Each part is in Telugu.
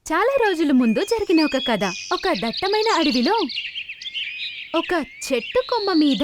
చాలా రోజుల ముందు జరిగిన ఒక కథ. ఒక దట్టమైన అడవిలో ఒక చెట్టు కొమ్మ మీద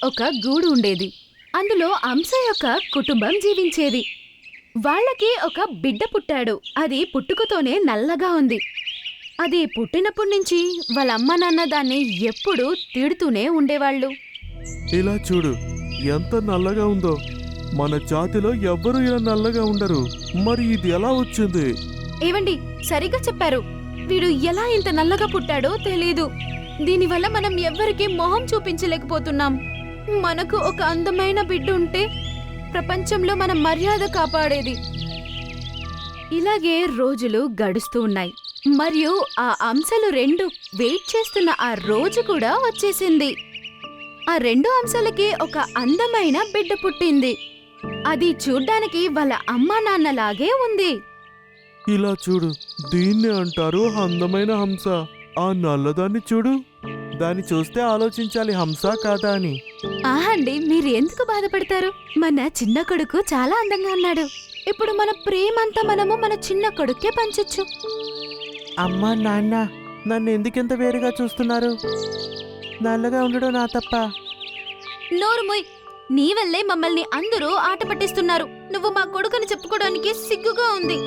ఒక గూడు ఉండేది. అందులో హంస యొక్క కుటుంబం జీవించేది. వాళ్ళకి ఒక బిడ్డ పుట్టాడు. అది పుట్టుకతోనే నల్లగా ఉంది. అది పుట్టినప్పటి నుంచి వాళ్ళ అమ్మ నాన్న దాన్ని ఎప్పుడూ తిడుతూనే ఉండేవాళ్ళు. ఇలా చూడు, ఎంత నల్లగా ఉందో. మన జాతిలో ఎవ్వరూ ఇలా నల్లగా ఉండరు. మరి ఇది ఎలా వచ్చింది? ఏవండి, సరిగ్గా చెప్పారు. వీడు ఎలా ఇంత నల్లగా పుట్టాడో తెలీదు. దీనివల్ల మనం ఎవ్వరికీ మొహం చూపించలేకపోతున్నాం. మనకు ఒక అందమైన బిడ్డ ఉంటే ప్రపంచంలో మన మర్యాద కాపాడేది. ఇలాగే రోజులు గడుస్తూ ఉన్నాయి. మరియు ఆ అంశాలు రెండు వెయిట్ చేస్తున్న ఆ రోజు కూడా వచ్చేసింది. ఆ రెండు అంశాలకి ఒక అందమైన బిడ్డ పుట్టింది. అది చూడ్డానికి వాళ్ళ అమ్మా నాన్నలాగే ఉంది. ఇలా చూడు, దీన్ని అంటారు అందమైన హంస. ఆ నల్లదాన్ని చూడు, దాన్ని చూస్తే ఆలోచించాలి హంస కాదా అని. ఆహండి, మీరు ఎందుకు బాధపడతారు? మన చిన్న కొడుకు చాలా అందంగా ఉన్నాడు. ఇప్పుడు మన ప్రేమంతా మనము మన చిన్న కొడుకే పంచొచ్చు. అమ్మా నాన్న, నన్ను ఎందుకింత వేరుగా చూస్తున్నారు? నల్లగా ఉండడం నా తప్ప. నోరుమోయ్, నీ వల్లే మమ్మల్ని అందరూ ఆట పట్టిస్తున్నారు. నువ్వు మా కొడుకుని చెప్పుకోవడానికి సిగ్గుగా ఉంది.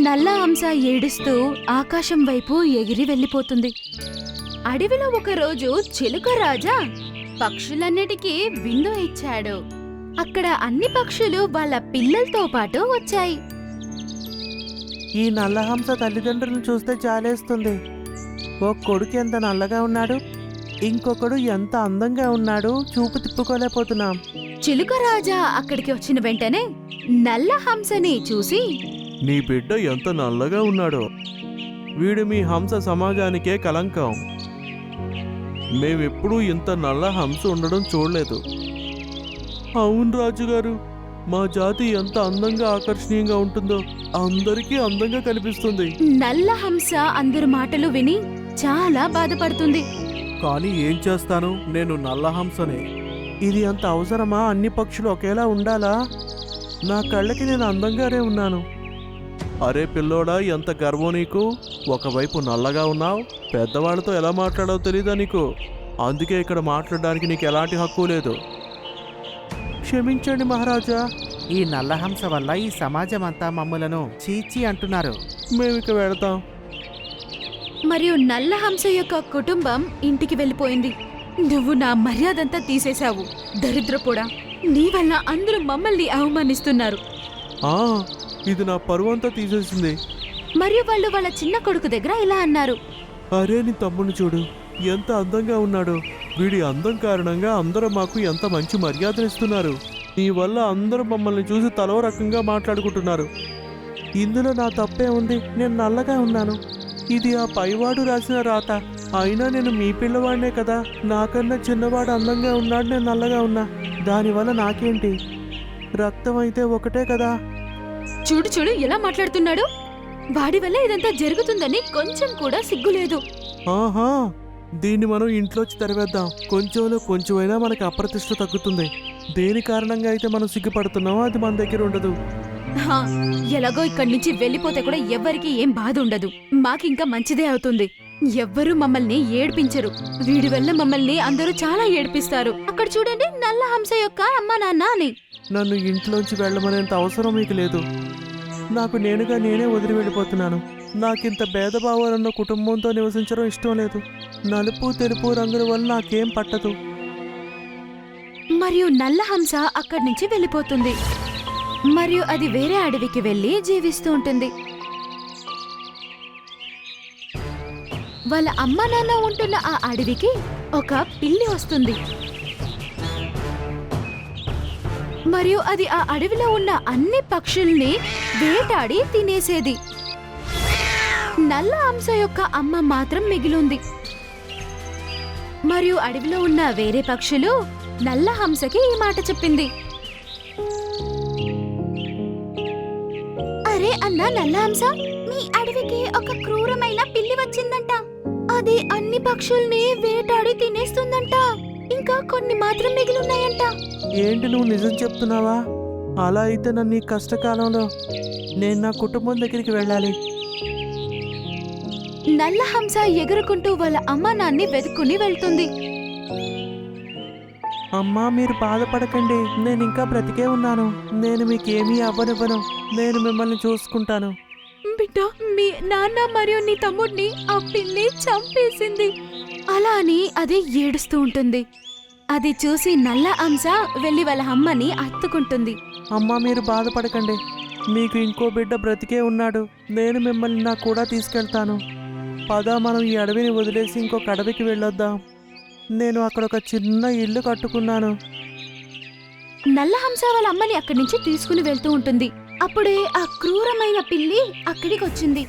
నల్ల హంస ఏడుస్తూ ఆకాశం వైపు ఎగిరి వెళ్ళిపోతుంది. అడవిలో ఒకరోజు చిలుక రాజా పక్షులన్నిటికీ విందు ఇచ్చాడు. అక్కడ అన్ని పక్షులు వాళ్ళ పిల్లలతో పాటు వచ్చాయి. ఈ నల్ల హంస తల్లిదండ్రులను చూస్తే చాలేస్తుంది. ఓ కొడుకు ఎంత నల్లగా ఉన్నాడు, ఇంకొకడు ఎంత అందంగా ఉన్నాడు, చూపు తిప్పుకోలేకపోతున్నాం. చిలుక రాజా అక్కడికి వచ్చిన వెంటనే నల్ల హంసని చూసి, నీ బిడ్డ ఎంత నల్లగా ఉన్నాడో. వీడు మీ హంస సమాజానికే కలంకం. మేమెప్పుడూ ఇంత నల్ల హంస ఉండడం చూడలేదు. అవును రాజుగారు, మా జాతి ఎంత అందంగా ఆకర్షణీయంగా ఉంటుందో అందరికీ అందంగా కనిపిస్తుంది. నల్ల హంస అందరి మాటలు విని చాలా బాధపడుతుంది. కానీ ఏం చేస్తాను, నేను నల్ల హంసనే. ఇది అంత అవసరమా? అన్ని పక్షులు ఒకేలా ఉండాలా? నా కళ్ళకి నేను అందంగానే ఉన్నాను. అరే పిల్లోడా, ఎంత గర్వం నీకు! ఒకవైపు నల్లగా ఉన్నావు, పెద్దవాళ్ళతో ఎలా మాట్లాడాలో తెలీదా నీకు? అందుకే ఇక్కడ మాట్లాడడానికి నీకు ఎలాంటి హక్కు లేదు. క్షమించండి మహారాజా. ఈ నల్లహంస వల్ల ఈ సమాజం అంతా మమ్ములను చీచి అంటున్నారు. మేమిక వెళతాం. మరియు నల్ల హంస యొక్క కుటుంబం ఇంటికి వెళ్ళిపోయింది. నువ్వు నా మర్యాదంతా తీసేశావు, దరిద్రపోడా. నీ వల్ల అందరూ మమ్మల్ని అవమానిస్తున్నారు. ఇది నా పరువంతా తీసేసింది. మరియు వాళ్ళు వాళ్ళ చిన్న కొడుకు దగ్గర ఇలా అన్నారు. అరే, నీ తమ్ముని చూడు, ఎంత అందంగా ఉన్నాడో. వీడి అందం కారణంగా అందరూ మాకు ఎంత మంచి మర్యాదనిస్తున్నారు. నీ వల్ల అందరూ మమ్మల్ని చూసి తలో రకంగా మాట్లాడుకుంటున్నారు. ఇందులో నా తప్పే ఉంది? నేను నల్లగా ఉన్నాను. ఇది ఆ పైవాడు రాసిన రాత. అయినా నేను మీ పిల్లవాడినే కదా. నాకన్నా చిన్నవాడు అందంగా ఉన్నాడు, నేను నల్లగా ఉన్నా. దానివల్ల నాకేంటి? రక్తం అయితే ఒకటే కదా. చూడు చూడు ఎలా మాట్లాడుతున్నాడు. వాడి వల్ల ఇదంతా జరుగుతుందని కొంచెం కూడా సిగ్గులేదు. ఆహా, దీన్ని మనం ఇంట్లోంచి తరివేద్దాం. కొంచెంలో కొంచెమైనా మనకి అప్రతిష్ట తగ్గుతుంది. దేని కారణంగా అయితే మనం సిగ్గుపడుతున్నామో అది మన దగ్గర ఉండదు. ఎలాగో ఇక్కడి నుంచి వెళ్ళిపోతే కూడా ఎవ్వరికి ఏం బాధ ఉండదు. మాకింకా మంచిదే అవుతుంది. ఎవ్వరూ మమ్మల్ని ఏడ్పించరు. వీడి వల్ల మమ్మల్ని అందరూ చాలా ఏడ్పిస్తారు. అక్కడ చూడండి, నల్ల హంస యొక్క అమ్మా నాన్న అని. నన్ను ఇంట్లోంచి వెళ్ళమనేంత అవసరం మీకు లేదు. నాకు నేనుగా నేనే వదిలి వెళ్ళిపోతున్నాను. నాకింత భేదభావాలున్న కుటుంబంతో నివసించడం ఇష్టం లేదు. నలుపు తెలుపు రంగుల వల్ల నాకేం పట్టదు. మరియు నల్ల హంస అక్కడి నుంచి వెళ్ళిపోతుంది. మరియు అది వేరే అడవికి వెళ్లి జీవిస్తూ ఉంటుంది. వాళ్ళ అమ్మా నాన్న ఉంటున్న ఆ అడవికి ఒక పిల్లి వస్తుంది. మరియు అది ఆ అడవిలో ఉన్న అన్ని పక్షుల్ని వేటాడి తినేసేది. నల్ల హంస యొక్క అమ్మ మాత్రం మిగిలింది. మరియు అడవిలో ఉన్న వేరే పక్షులు నల్ల హంసకి ఈ మాట చెప్పింది. అరే అన్నా నల్ల హంస, మీ అడవికి ఒక క్రూరమైన పిల్లి వచ్చిందంట. అది అన్ని పక్షుల్ని వేటాడి తినేస్తుందంట. ఇంకా కొన్ని మాత్రం మిగిలిన్నాయంట. ఏంటి, నువ్వు నిజం చెప్తున్నావా? అలా అయితే నన్ను ఈ కష్టకాలంలో నేను నా కుటుంబం దగ్గరికి వెళ్ళాలి. నల్ల హంస ఎగురుకుంటూ వాళ్ళ అమ్మా నాన్ని వెతుక్కుని వెళ్తుంది. అమ్మా, మీరు బాధపడకండి. నేను ఇంకా బ్రతికే ఉన్నాను. నేను మీకేమీ అవ్వనివ్వను. నేను మిమ్మల్ని చూసుకుంటాను. బిడ్డ, మీ నాన్న మరియు నీ తమ్ముడిని ఆ పిల్లి చంపేసింది. అలా అని అది ఏడుస్తూ ఉంటుంది. అది చూసి నల్ల హంస వెళ్లి వాళ్ళ అమ్మని హత్తుకుంటుంది. అమ్మా, మీరు బాధపడకండి. మీకు ఇంకో బిడ్డ బ్రతికే ఉన్నాడు. నేను మిమ్మల్ని నా కూడా తీసుకెళ్తాను. పద, మనం ఈ అడవిని వదిలేసి ఇంకొక అడవికి వెళ్ళొద్దాం. నేను అక్కడ ఒక చిన్న ఇల్లు కట్టుకున్నాను. నల్ల హంస వాళ్ళ అమ్మని అక్కడి నుంచి తీసుకుని వెళ్తూ ఉంటుంది. అప్పుడే ఆ క్రూరమైన పిల్లి అక్కడికి వచ్చింది.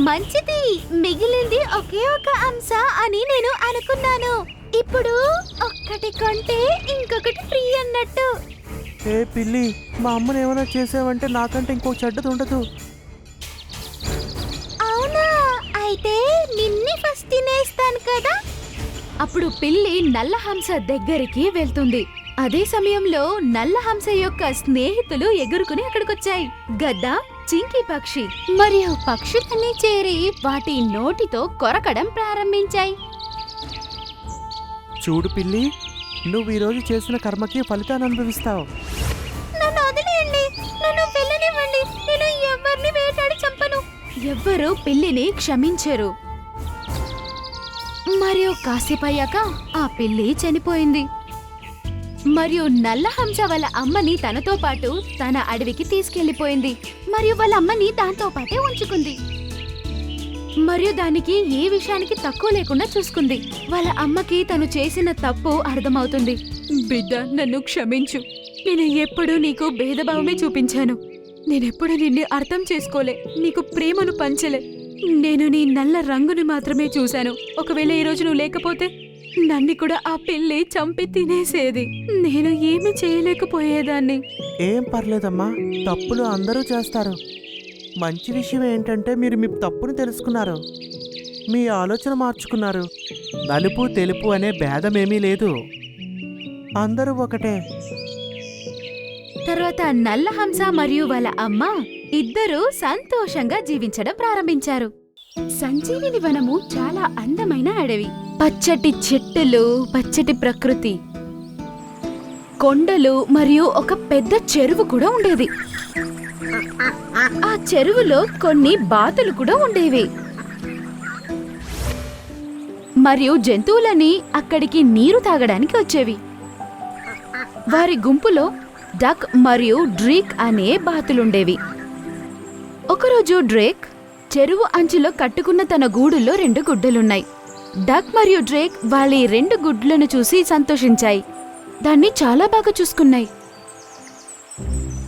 మంచిది, మిగిలింది ఒకే ఒక హంస అని నేను అనుకున్నాను. ఇప్పుడు ఒక్కటి కొంటే ఇంకొకటి ఫ్రీ అన్నట్టు. ఏ పిల్లి, మా అమ్మని ఏమైనా చేసావంటే నాకంటే ఇంకో చెడ్డది ఉండదు. అవునా? అయితే నిన్నే ఫస్ట్ తినేస్తాను కదా. అప్పుడు పిల్లి నల్ల హంస దగ్గరికి వెళ్తుంది. అదే సమయంలో నల్ల హంస యొక్క స్నేహితులు ఎగురుకుని అక్కడికొచ్చాయి. గద్ద, చింకీ పక్షి మరియు పక్షులన్నీ చేరి వాటి నోటితో కొరకడం ప్రారంభించాయి. చూడు పిల్లి, నువ్వు ఈరోజు చేసిన కర్మకి ఫలితాన్ని అనుభవిస్తావు. నన్ను వదిలేయండి, నన్ను వెళ్ళనివ్వండి. నేను ఎవరిని వేటాడి చంపను. ఎవ్వరూ పిల్లిని క్షమించరు. మరియు కాసేపయ్యాక ఆ పిల్లి చనిపోయింది. మరియు నల్ల హంస వాళ్ళ అమ్మని తనతో పాటు తన అడవికి తీసుకెళ్లిపోయింది. మరియు వాళ్ళ అమ్మని దాంతో పాటే ఉంచుకుంది. మరియు దానికి ఏ విషయానికి తక్కువ లేకుండా చూసుకుంది. వాళ్ళ అమ్మకి తను చేసిన తప్పు అర్థమవుతుంది. బిడ్డ, నన్ను క్షమించు. నేను ఎప్పుడూ నీకు భేదభావమే చూపించాను. నేనెప్పుడు నిన్ను అర్థం చేసుకోలే, నీకు ప్రేమను పంచలే. నేను నీ నల్ల రంగుని మాత్రమే చూశాను. ఒకవేళ ఈ రోజు నువ్వు లేకపోతే నన్ను కూడా ఆ పిల్లి చంపి తినేసేది. నేను ఏమీ చేయలేకపోయేదాన్ని. ఏం పర్లేదమ్మా, తప్పులు అందరూ చేస్తారు. మంచి విషయం ఏంటంటే మీరు మీ తప్పును తెలుసుకున్నారు. మీ ఆలోచన మార్చుకున్నారు. నలుపు తెలుపు అనే భేదమేమీ లేదు. అందరూ ఒకటే. తర్వాత నల్ల హంస మరియు వాళ్ళ అమ్మ ఇద్దరూ సంతోషంగా జీవించడం ప్రారంభించారు. సంజీవిని వనము చాలా అందమైన అడవి. పచ్చటి చెట్టులు, పచ్చటి ప్రకృతి, కొండలు మరియు ఒక పెద్ద చెరువు కూడా ఉండేది. ఆ చెరువులో కొన్ని బాతులు కూడా ఉండేవి. మరియు జంతువులని అక్కడికి నీరు తాగడానికి వచ్చేవి. వారి గుంపులో డక్ మరియు డ్రీక్ అనే బాతులుండేవి. ఒకరోజు డ్రేక్ చెరువు అంచులో కట్టుకున్న తన గూడులో 2 గుడ్డలున్నాయి. డక్ మరియు డ్రేక్ వాళ్ళ 2 గుడ్లను చూసి సంతోషించాయి. దాన్ని చాలా బాగా చూసుకున్నాయి.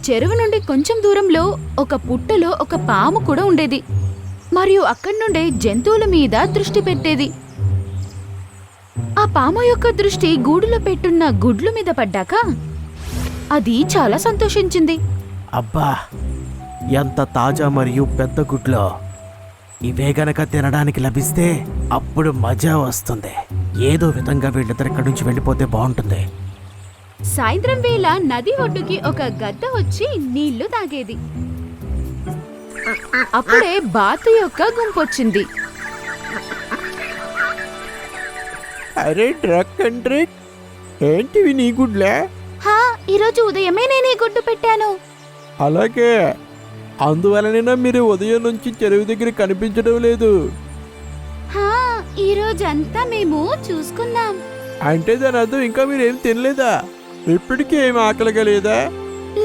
చెరువు నుండి కొంచెం దూరంలో ఒక పుట్టలో ఒక పాము కూడా ఉండేది. మరియు అక్కడి నుండే జంతువుల మీద దృష్టి పెట్టేది. ఆ పాము యొక్క దృష్టి గూడులో పెట్టున్న గుడ్లు మీద పడ్డాక అది చాలా సంతోషించింది. అబ్బా, ఎంత తాజా మరియు పెద్ద గుడ్లో! ఇవే గనక తినడానికి లభిస్తే అప్పుడు మజా వస్తుంది. ఏదో విధంగా వీళ్ళిద్దరు ఇక్కడి నుంచి వెళ్ళిపోతే బాగుంటుంది. సాయంత్రం వేళ నది ఒడ్డుకి ఒక గద్ద వచ్చి నీళ్లు తాగేది. అప్పుడే బాతు యొక్క గుంపొచ్చింది. అరే డ్రక్ అండ్ డ్రిక్, ఏంటివి నీ గుడ్లే? హా, ఈరోజు ఉదయమే నేనే గుడ్డు పెట్టాను. అలాగే, అందువలన మీరు ఉదయం నుంచి చెరువు దగ్గర కనిపించడం లేదు. హా, ఈరోజంతా మేము చూసుకున్నాం. అంటే దాని అర్థం ఇంకా మీరేం తినలేదా? ఇప్పటికీ ఏమి ఆకలిగా లేదా?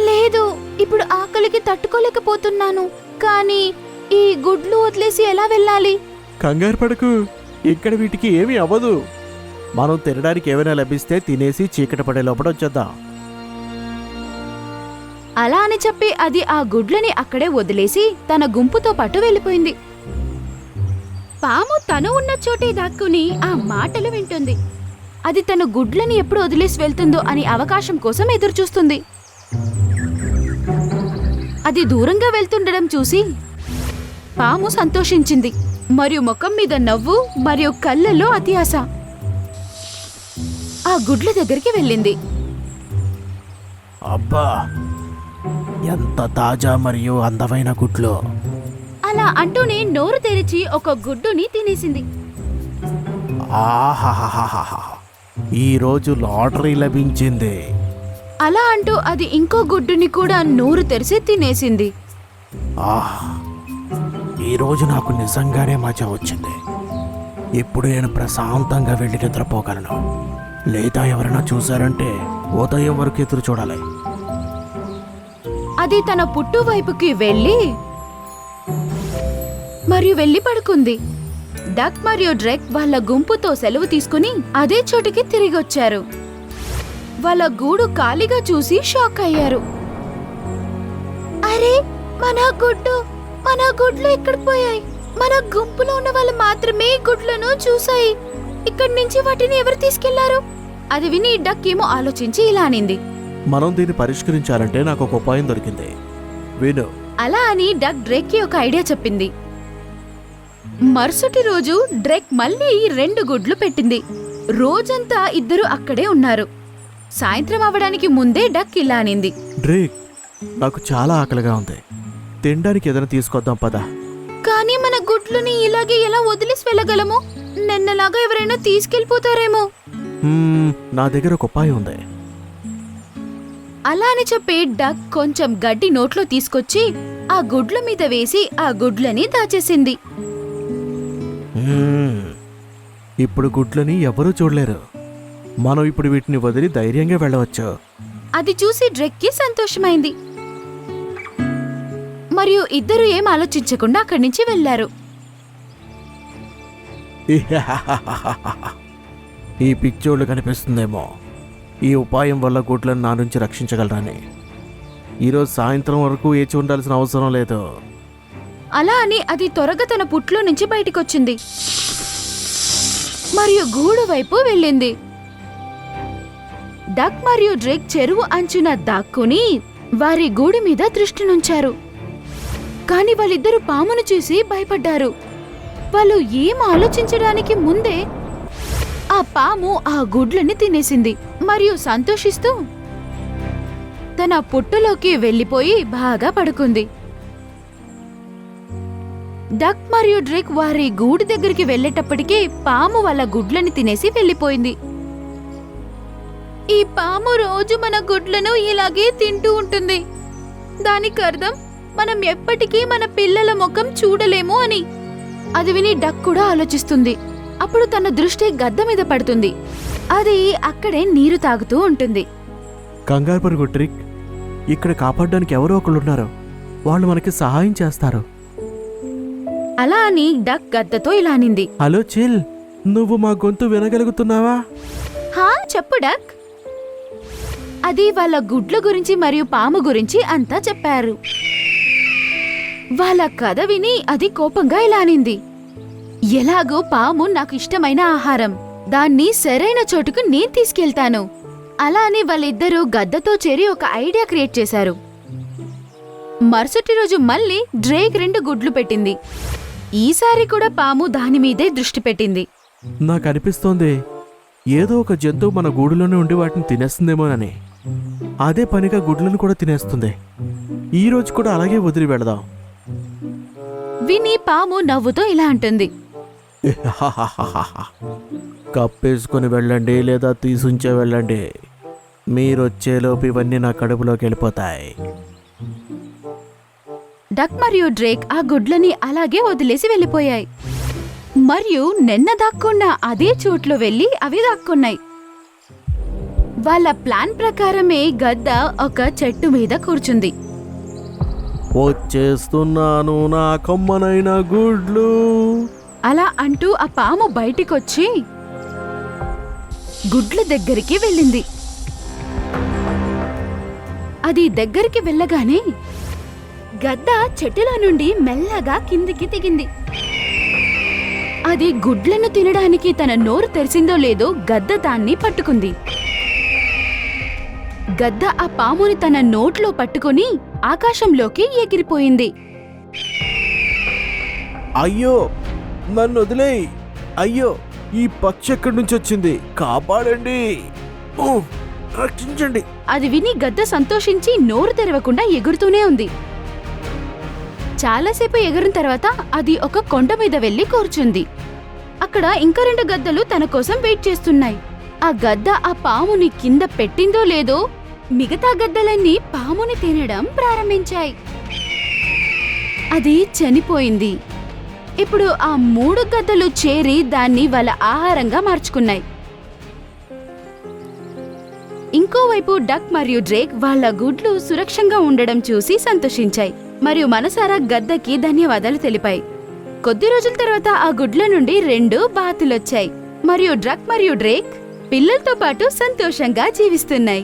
లేదు, ఇప్పుడు ఆకలికి తట్టుకోలేకపోతున్నాను. కానీ ఈ గుడ్లు వదిలేసి ఎలా వెళ్ళాలి? కంగారు పడకు, ఇక్కడ వీటికి ఏమీ అవ్వదు. మనం తినడానికి ఏమైనా లభిస్తే తినేసి చీకటి పడే లోపల వచ్చేద్దాం. అలా అని చెప్పి అది ఆ గుడ్లని అక్కడే వదిలేసి తన గుంపుతో పాటు వెళ్ళిపోయింది. పాము తను ఉన్న చోటే దాక్కుని ఆ మాటలు వింటుంది. అది తన గుడ్లని ఎప్పుడు వదిలేసి వెళ్తుందో అని అవకాశం కోసం ఎదురుచూస్తుంది. అది దూరంగా వెళ్తుండడం చూసి పాము సంతోషించింది మరియు ముఖం మీద నవ్వు మరియు కళ్ళల్లో అతి ఆశ. ఆ గుడ్ల దగ్గరికి వెళ్ళింది. అబ్బా, ఎంత తాజా మరియు అందమైన గుడ్లు! అలా అలా అంటూనే నోరు తెరిచి ఒక గుడ్డుని తినేసింది. ఆహాహాహాహా, ఈరోజు లాటరీ లభించింది. అలా అంటూ అది ఇంకో గుడ్డుని కూడా నోరు తెరిచి తినేసింది. ఈరోజు నాకు నిజంగానే మజా వచ్చింది. ఇప్పుడు నేను ప్రశాంతంగా వెళ్ళి నిద్రపోగలను. లేదా ఎవరైనా చూశారంటే ఉదయం వరకు ఎదురు చూడాలి. అది తన పుట్టు వైపుకి వెళ్ళి పడుకుంది. డక్ మరియు డ్రెక్ వాళ్ళ గుంపుతో సెలవు తీసుకుని అదే చోటికి తిరిగొచ్చారు. వాళ్ళ గూడు ఖాళీగా చూసి షాక్ అయ్యారు. అరే, మన గుడ్లు ఎక్కడ పోయాయి? మన గుంపులో ఉన్న వాళ్ళు మాత్రమే గుడ్లను చూశాయి. ఇక్కడి నుంచి వాటిని ఎవరు తీసుకెళ్లారు? అది విని డక్ ఏమో ఆలోచించి ఇలా అనింది. మనం దీన్ని పరిష్కరించాలంటే నాకు ఒక ఉపాయం దొరికింది. విను. అలా అని డక్ డ్రెక్ కి ఒక ఐడియా చెప్పింది. మరుసటి రోజు డ్రెక్ మళ్ళీ 2 గుడ్లు పెట్టింది. రోజంతా ఇద్దరు అక్కడే ఉన్నారు. సాయంత్రం అవ్వడానికి ముందే డక్ ఇలా అనింది. డ్రేక్, నాకు చాలా ఆకలిగా ఉంది. తినడానికి ఏదైనా తీసుకొద్దాం పదా. కానీ మన గుడ్లని ఇలాగే ఎలా వదిలేసి వెళ్ళగలము? నిన్నలాగా ఎవరైనా తీసుకెళ్లిపోతారేమో. నా దగ్గర ఒక ఉపాయం ఉంది. అలా అని చెప్పి డక్ కొంచెం గడ్డి నోట్లో తీసుకొచ్చి ఆ గుడ్ల మీద వేసి ఆ గుడ్లని దాచేసింది. ఇప్పుడు గుడ్లని ఎవరూ చూడలేరు. మనం ఇప్పుడు వీటిని వదిలి ధైర్యంగా వెళ్ళవచ్చు. అది చూసి డ్రెక్కి సంతోషమైంది. మరియు ఇద్దరు ఏం ఆలోచించకుండా అక్కడి నుంచి వెళ్లారు. ఈ పిచ్చోళ్ళు కనిపిస్తుందేమో ఈ ఉపాయం వల్ల గుడ్లను నా నుంచి రక్షించగలరని. ఈరోజు సాయంత్రం వరకు వేచి ఉండాల్సిన అవసరం లేదు. అలా అని అది త్వరగా తన పుట్లో నుంచి బయటికొచ్చింది మరియు గూడు వైపు వెళ్ళింది. డక్ మరియు డ్రేక్ చెరువు అంచున దాక్కుని వారి గూడు మీద దృష్టి నుంచారు. కాని వాళ్ళిద్దరూ పామును చూసి భయపడ్డారు. వాళ్ళు ఏం ఆలోచించడానికి ముందే ఆ పాము ఆ గుడ్లని తినేసింది మరియు సంతోషిస్తూ తన పుట్టలోకి వెళ్ళిపోయి బాగా పడుకుంది. డక్ మరియు డ్రేక్ వారి గూడు దగ్గరికి వెళ్లేటప్పటికీ పాము వాళ్ళ గుడ్లని తినేసి వెళ్ళిపోయింది. ఈ పాము రోజు మన గుడ్లను ఇలాగే తింటూ ఉంటుంది. దానికి అర్థం మనం ఎప్పటికీ మన పిల్లల ముఖం చూడలేము అని. అది విని డక్ కూడా ఆలోచిస్తుంది. అప్పుడు తన దృష్టి గద్ద మీద పడుతుంది. అది అక్కడే నీరు తాగుతూ ఉంటుంది. కంగారు పరుగు డ్రేక్, ఇక్కడ కాపాడడానికి ఎవరో ఒకళ్ళున్నారు. వాళ్ళు మనకి సహాయం చేస్తారు. అలా అని డక్ గద్దతో ఇలా అనింది. హలో చిల్, నువ్వు మా గొంతు వినగలుగుతున్నావా? హా, చెప్పు డక్. అది వాళ్ళ గుడ్ల గురించి మరియు పాము గురించి అంతా చెప్పారు. వాళ్ళ కథ విని అది కోపంగా ఇలా అనింది. ఎలాగో పాము నాకు ఇష్టమైన ఆహారం. దాన్ని సరైన చోటుకు నేను తీసుకెళ్తాను. అలా అని వాళ్ళిద్దరూ గద్దతో చేరి ఒక ఐడియా క్రియేట్ చేశారు. మరుసటి రోజు మళ్ళీ డ్రేక్ 2 గుడ్లు పెట్టింది. ఈసారి కూడా పాము దానిమీదే దృష్టి పెట్టింది. నాకు అనిపిస్తోంది ఏదో ఒక జంతువు మన గూడులోనే ఉండి వాటిని తినేస్తుందేమోనని. అదే పనిగా గుడ్లను కూడా తినేస్తుంది. ఈ రోజు కూడా అలాగే వదిలి వెళదాం. విని పాము నవ్వుతో ఇలా అంటుంది. కప్పేసుకుని వెళ్ళండి లేదా తీసుంచే వెళ్ళండి. మీరొచ్చేలోపు ఇవన్నీ నా కడుపులోకి వెళ్ళిపోతాయి. డక్ మరియు డ్రేక్ ఆ గుడ్లని అలాగే వదిలేసి వెళ్ళిపోయాయి. మరియు నిన్న దాక్కున్న అదే చోట్లో వెళ్లి అవి దాక్కున్నాయి. వాళ్ళ ప్లాన్ ప్రకారమే గద్ద ఒక చెట్టు మీద కూర్చుంది. వచ్చేస్తున్నాను నా కమ్మనైన గుడ్లు. అలా అంటూ ఆ పాము బయటికొచ్చి గుడ్ల దగ్గరికి వెళ్ళింది. అది దగ్గరికి వెళ్ళగానే గద్ద చెట్టులో నుండి మెల్లగా కిందికి దిగింది. అది గుడ్లను తినడానికి తన నోరు తెరిచిందో లేదో గద్ద దాన్ని పట్టుకుంది. గద్ద ఆ పాముని తన నోట్లో పట్టుకొని ఆకాశంలోకి ఎగిరిపోయింది. అయ్యో, నన్ను వదిలేయ్. అయ్యో, ఈ పక్షి ఎక్కడి నుంచి వచ్చింది? కాపాడండి, రక్షించండి. అది విని గద్ద సంతోషించి నోరు తెరవకుండా ఎగురుతూనే ఉంది. చాలాసేపు ఎగిరిన తర్వాత అది ఒక కొండ మీద వెళ్లి కూర్చుంది. అక్కడ ఇంకా 2 గద్దలు తన కోసం వెయిట్ చేస్తున్నాయి. ఆ గద్ద ఆ పాముని కింద పెట్టిందో లేదో మిగతా గద్దలన్నీ పాముని తినడం ప్రారంభించాయి. అది చనిపోయింది. ఇప్పుడు ఆ 3 గద్దలు చేరి దాన్ని వాళ్ళ ఆహారంగా మార్చుకున్నాయి. ఇంకోవైపు డక్ మరియు డ్రేక్ వాళ్ళ గుడ్లు సురక్షంగా ఉండడం చూసి సంతోషించాయి మరియు మనసారా గద్దకి ధన్యవాదాలు తెలిపాయి. కొద్ది రోజుల తర్వాత ఆ గుడ్ల నుండి 2 బాతులొచ్చాయి మరియు డక్ మరియు డ్రేక్ పిల్లలతో పాటు సంతోషంగా జీవిస్తున్నాయి.